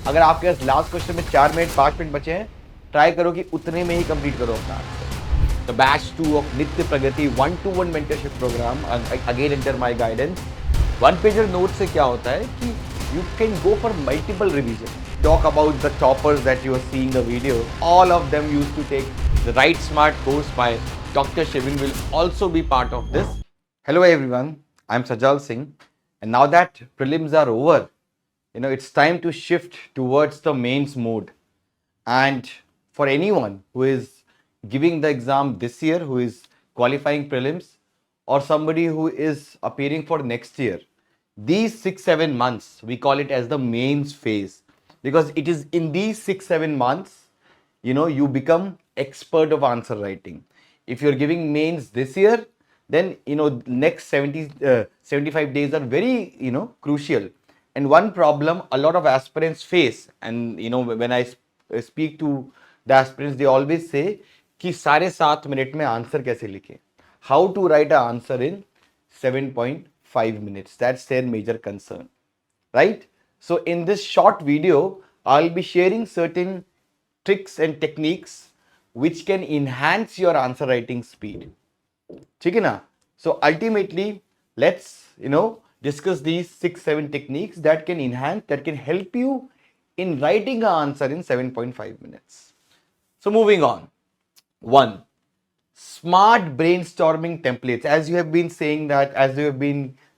अगर आपके पास last question में 4 मिनट 5 मिनट बचे हैं, ट्राई करो कि उतने में ही कंप्लीट करो अपना answer. The batch 2 of Nitya Pragati 1-to-1 mentorship program, again under my guidance. One pager note से क्या होता है कि you can go for multiple revision. Talk about the toppers that you are seeing the video. All of them used to take the Right Smart course by Dr. Shivin will also be part of this. Hello everyone, I'm Sajal Singh, and now that prelims are over, it's time to shift towards the mains mode. And for anyone who is giving the exam this year, who is qualifying prelims, or somebody who is appearing for next year, these 6-7 months we call it as the mains phase, because it is in these 6-7 months you become expert of answer writing. If you're giving mains this year, then next 75 days are very crucial. And one problem a lot of aspirants face, and when I speak to the aspirants, they always say कि साढ़े 7 minute में answer कैसे लिखें, how to write an answer in 7.5 minutes. That's their major concern, right? So in this short video, I'll be sharing certain tricks and techniques which can enhance your answer writing speed. ठीक है ना? So ultimately, let's discuss these 6-7 techniques that can enhance, that can help you in writing an answer in 7.5 minutes. So moving on. 1. Smart brainstorming templates. As you have been saying that,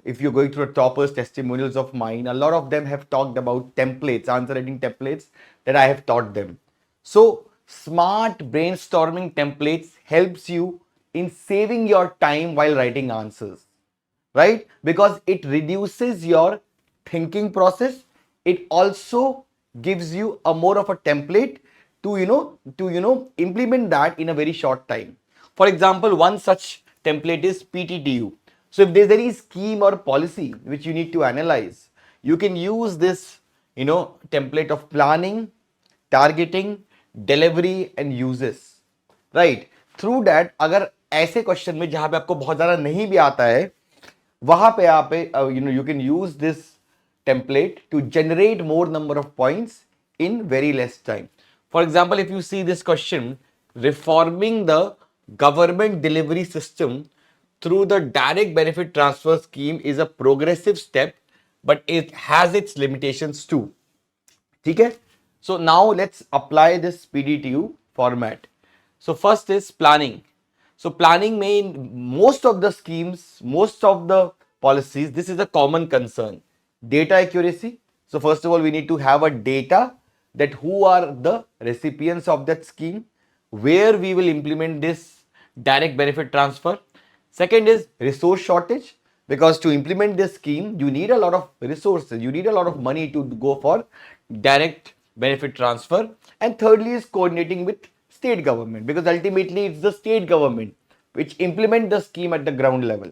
if you're going through a toppers testimonials of mine, a lot of them have talked about templates, answer writing templates that I have taught them. So smart brainstorming templates helps you in saving your time while writing answers, right? Because it reduces your thinking process. It also gives you a more of a template to implement that in a very short time. For example, one such template is PTTU. So if there's any scheme or policy which you need to analyze, you can use this template of planning, targeting, delivery and uses, right? Through that, अगर ऐसे question में जहां पे आपको बहुत ज्यादा नहीं भी आता है, वहां पे आप you can use this template to generate more number of points in very less time. For example, if you see this question, reforming the government delivery system through the direct benefit transfer scheme is a progressive step, but it has its limitations too. Okay? So now let's apply this PDTU format. So first is planning. So planning may, in most of the schemes, most of the policies, this is a common concern. Data accuracy. So first of all, we need to have a data that who are the recipients of that scheme, where we will implement this direct benefit transfer. Second is resource shortage, because to implement this scheme, you need a lot of resources, you need a lot of money to go for direct benefit transfer. And thirdly is coordinating with state government, because ultimately it's the state government which implement the scheme at the ground level,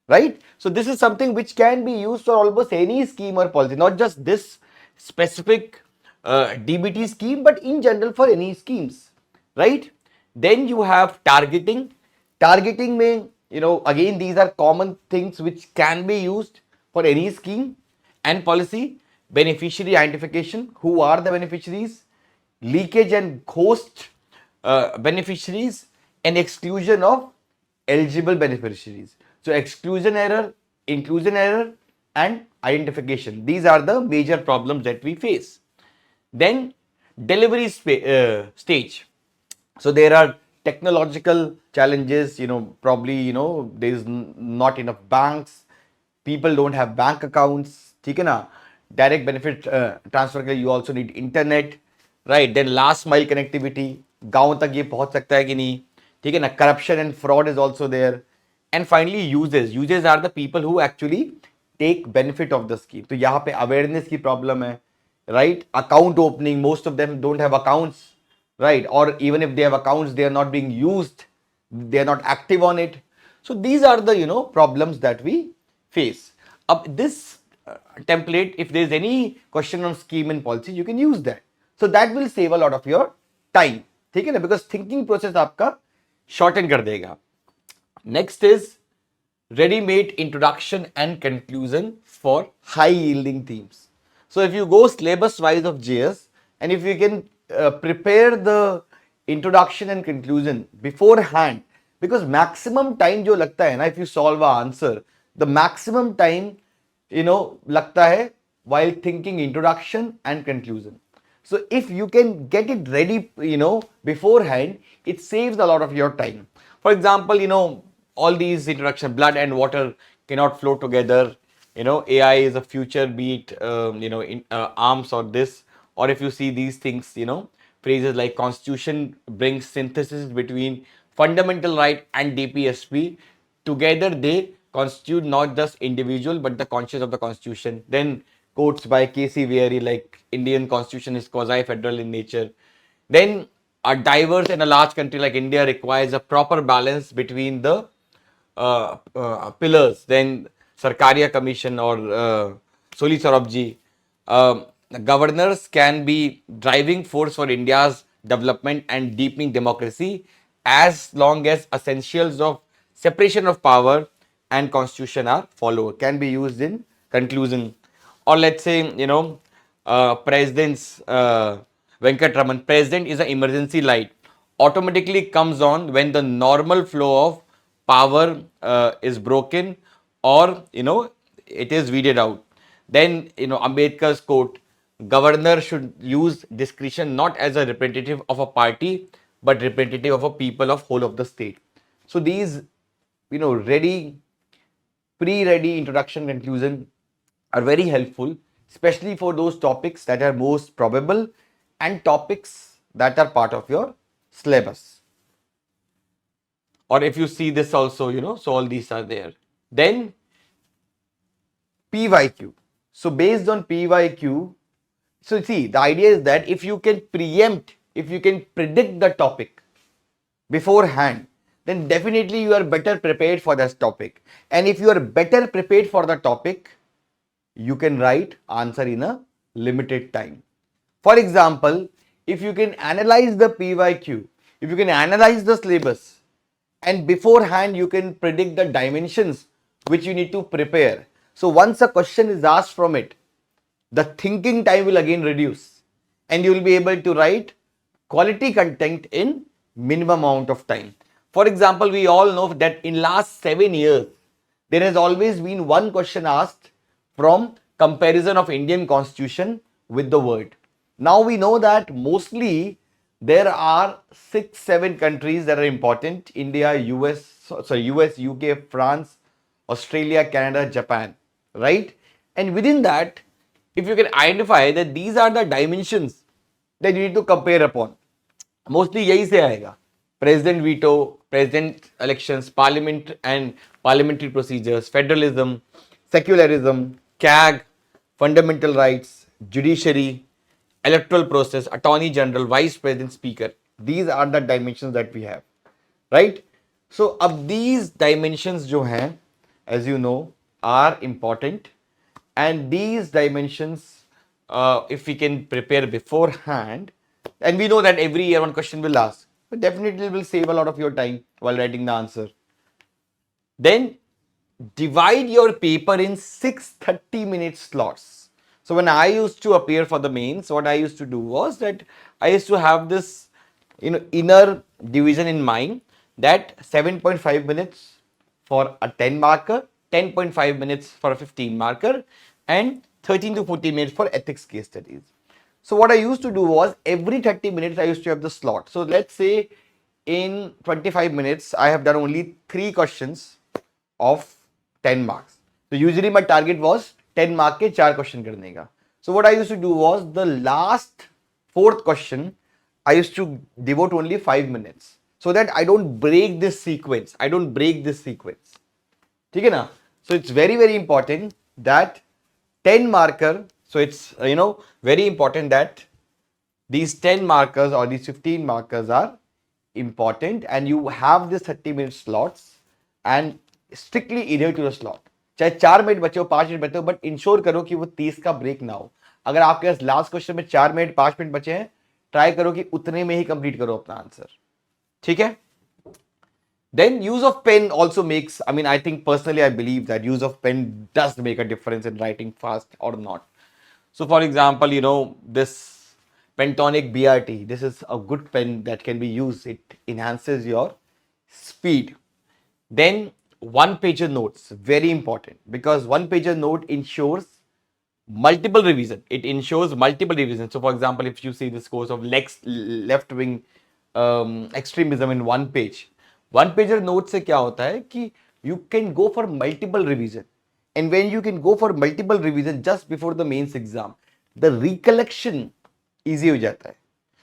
right? So this is something which can be used for almost any scheme or policy, not just this specific DBT scheme, but in general for any schemes, right? Then you have targeting. Targeting may, again, these are common things which can be used for any scheme and policy. Beneficiary identification, who are the beneficiaries, leakage and ghost beneficiaries, and exclusion of eligible beneficiaries. So exclusion error, inclusion error, and identification. These are the major problems that we face. Then delivery stage. So there are technological challenges, probably, there is not enough banks, people don't have bank accounts, ठीक है ना? Direct benefit transfer के लिए you also need internet, right? Then last mile connectivity, गांव तक ये पहुंच सकता है कि नहीं, ठीक है ना? Corruption and fraud is also there. And finally uses. Uses are the people who actually take benefit of the scheme. तो यहाँ पे awareness की problem है, right? Account opening, most of them don't have accounts, right? Or even if they have accounts, they are not being used, they are not active on it. So these are the problems that we face. This template, if there is any question on scheme and policy, you can use that. So that will save a lot of your time, ठीक है ना? Because thinking process आपका shorten कर देगा. Next is ready-made introduction and conclusion for high yielding themes. So if you go syllabus wise of JS, and if you can prepare the introduction and conclusion beforehand, because maximum time जो लगता है ना, if you solve a answer, the maximum time लगता है while thinking introduction and conclusion. So if you can get it ready, beforehand, it saves a lot of your time. For example, all these introduction, blood and water cannot flow together. AI is a future, be it, in arms or this, or if you see these things, phrases like constitution brings synthesis between fundamental right and DPSP. Together they constitute not just individual but the conscience of the constitution. Then quotes by K.C. Weary like Indian constitution is quasi-federal in nature. Then a diverse and a large country like India requires a proper balance between the pillars. Then Sarkaria Commission or Soli Sorabji, governors can be driving force for India's development and deepening democracy as long as essentials of separation of power and constitution are followed. Can be used in conclusion. Or let's say, president's Venkat Raman, president is an emergency light, automatically comes on when the normal flow of power is broken or it is weeded out. Then Ambedkar's quote, governor should use discretion not as a representative of a party but representative of a people of whole of the state. So these pre-ready introduction conclusion are very helpful, especially for those topics that are most probable and topics that are part of your syllabus. Or if you see this also, so all these are there. Then PYQ. So based on PYQ, so see, the idea is that if you can preempt, if you can predict the topic beforehand, then definitely you are better prepared for this topic. And if you are better prepared for the topic, you can write answer in a limited time. For example, if you can analyze the PYQ, if you can analyze the syllabus, and beforehand you can predict the dimensions which you need to prepare. So once a question is asked from it, the thinking time will again reduce and you will be able to write quality content in minimum amount of time. For example, we all know that in last 7 years, there has always been one question asked from comparison of Indian constitution with the world. Now we know that mostly there are 6-7 countries that are important: India, US, UK, France, Australia, Canada, Japan, right? And within that, if you can identify that these are the dimensions that you need to compare upon, mostly यही से आएगा. President veto, president elections, parliament and parliamentary procedures, federalism, secularism, CAG, fundamental rights, judiciary, electoral process, attorney general, vice president, speaker. These are the dimensions that we have, right? So अब these dimensions जो हैं, as you know, are important, and these dimensions, if we can prepare beforehand, and we know that every year one question will ask, but definitely will save a lot of your time while writing the answer. Then divide your paper in 6 30-minute slots. So when I used to appear for the mains, what I used to do was that I used to have this inner division in mind, that 7.5 minutes for a 10 marker, 10.5 minutes for a 15 marker, and 13 to 14 minutes for ethics case studies. So what I used to do was every 30 minutes I used to have the slot. So let's say in 25 minutes I have done only 3 questions of 10 marks. So usually my target was 10 mark के 4 question करने का. So what I used to do was the last 4th question I used to devote only 5 minutes so that I don't break this sequence. ठीक है ना? So it's very, very important that 10 marker. So it's very important that these 10 markers or these 15 markers are important, and you have this 30-minute slots and strictly adhere to the slot. चाहे 4 minute बचे हो, 5 minute बचे हो, but ensure करो कि वो 30 का break ना हो. अगर आपके पास लास्ट क्वेश्चन में 4 मिनट 5 मिनट बचे हैं, ट्राई करो कि उतने में ही कंप्लीट करो अपना आंसर. ठीक है? Then use of pen also makes, I think personally I believe that use of pen does make a difference in writing fast or not. So for example, this Pentonic BRT, this is a good pen that can be used. It enhances your speed. Then one pager notes, very important, because one pager note ensures multiple revision. It ensures multiple revision. So for example, if you see this course of left wing extremism in one pager note से क्या होता है कि you can go for multiple revision, and when you can go for multiple revision just before the mains exam, the recollection easy हो जाता है.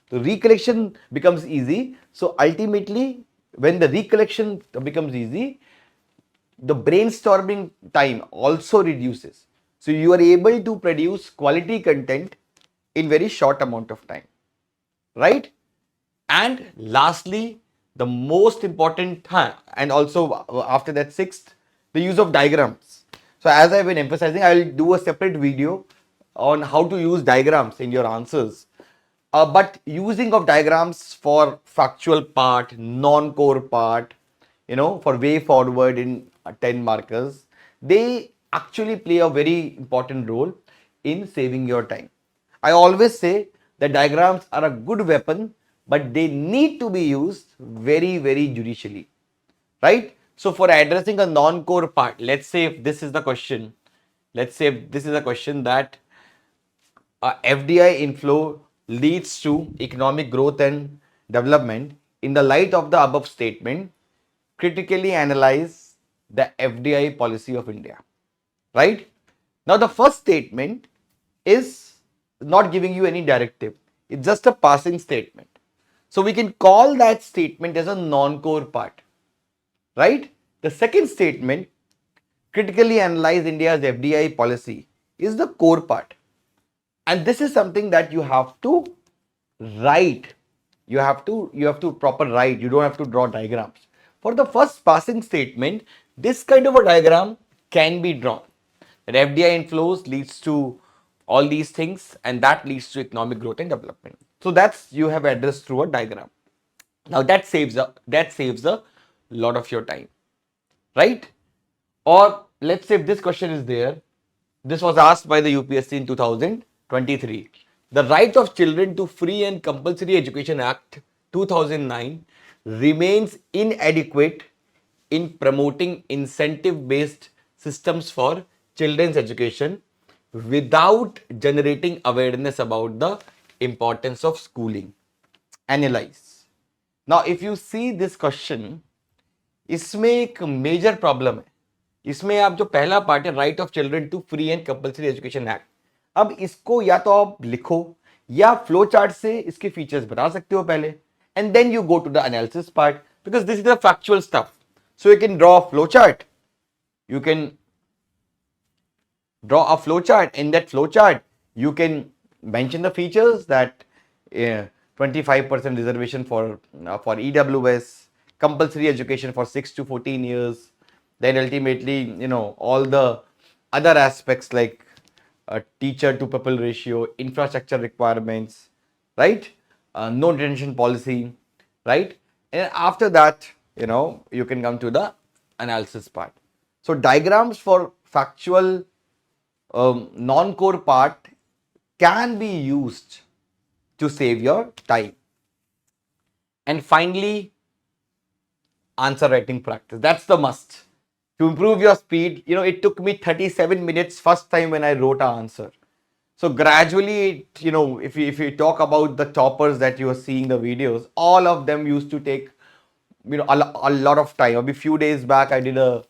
So recollection becomes easy. So ultimately, when the recollection becomes easy, the brainstorming time also reduces. So you are able to produce quality content in very short amount of time, right? And lastly, the most important, and also after that, sixth, the use of diagrams. So as I've been emphasizing, I will do a separate video on how to use diagrams in your answers. But using of diagrams for factual part, non-core part, for way forward in 10 markers, they actually play a very important role in saving your time. I always say that diagrams are a good weapon, but they need to be used very, very judicially, right? So for addressing a non-core part, let's say if this is the question, that FDI inflow leads to economic growth and development. In the light of the above statement, critically analyze the FDI policy of India, right? Now, the first statement is not giving you any directive. It's just a passing statement. So we can call that statement as a non-core part, right? The second statement, critically analyze India's FDI policy, is the core part. And this is something that you have to write. You have to proper write. You don't have to draw diagrams. For the first passing statement, this kind of a diagram can be drawn. That FDI inflows leads to all these things, and that leads to economic growth and development. So that's you have addressed through a diagram. Now that saves a lot of your time, right? Or let's say if this question is there, this was asked by the UPSC in 2023. The Right of Children to Free and Compulsory Education Act 2009 remains inadequate in promoting incentive-based systems for children's education without generating awareness about the importance of schooling. Analyze. Now, if you see this question, इसमें एक major problem है. इसमें आप जो पहला part है right of children to free and compulsory education act, अब इसको या तो आप लिखो या फ्लो चार्ट से इसके फीचर्स बता सकते हो पहले, and then you go to the analysis part, because this is the factual stuff. So you can draw a flow chart. You can draw a flow chart. In that flow chart, you can mention the features that 25% reservation for EWS, compulsory education for 6 to 14 years. Then ultimately, all the other aspects like teacher to pupil ratio, infrastructure requirements, right? No detention policy, right? And after that, you can come to the analysis part. So diagrams for factual non-core part can be used to save your time. And finally, answer writing practice. That's the must. To improve your speed, it took me 37 minutes first time when I wrote an answer. So gradually, if you talk about the toppers that you are seeing the videos, all of them used to take, a lot of time. A few days back, I did a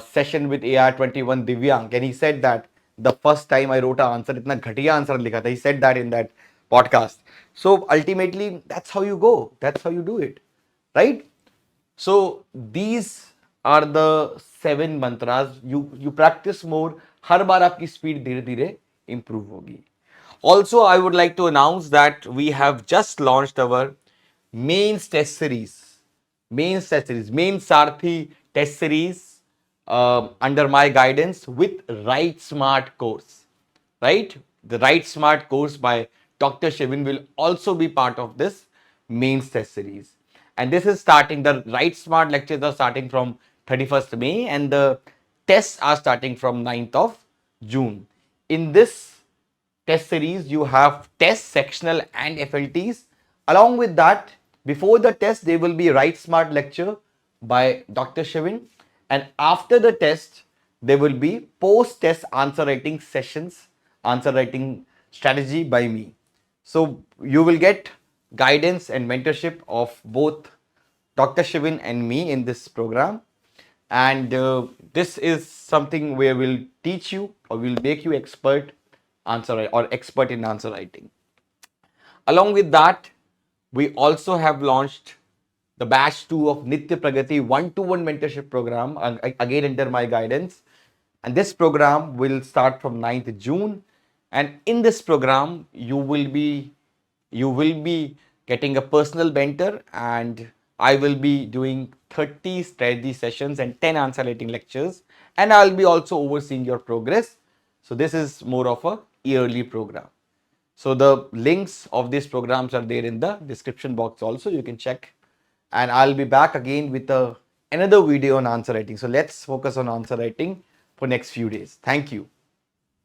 session with AR21 Divyang, and he said that the first time I wrote an answer, itna ghatiya answer likha tha. He said that in that podcast. So ultimately, that's how you go. That's how you do it, right? So these are the 7 mantras. You practice more. हर बार आपकी speed धीरे धीरे improve होगी. Also, I would like to announce that we have just launched our mains test series. Mains Sarrthi test series under my guidance with Right Smart course, right? The Right Smart course by Dr. Shivin will also be part of this mains test series. And this is starting, the Right Smart lectures are starting from 31st May and the tests are starting from 9th of June. In this test series. You have test, sectional and FLTs. Along with that, before the test, there will be Write Smart lecture by Dr. Shivin. And after the test, there will be post-test answer writing sessions, answer writing strategy by me. So you will get guidance and mentorship of both Dr. Shivin and me in this program. And this is something where we'll teach you or we'll make you expert answer or expert in answer writing. Along with that, we also have launched the batch 2 of Nitya Pragati one-to-one mentorship program, again under my guidance. And this program will start from 9th June. And in this program, you will be getting a personal mentor, and I will be doing 30 strategy sessions and 10 answer writing lectures, and I'll be also overseeing your progress. So this is more of a yearly program. So the links of these programs are there in the description box also, you can check. And I'll be back again with another video on answer writing. So let's focus on answer writing for next few days. Thank you.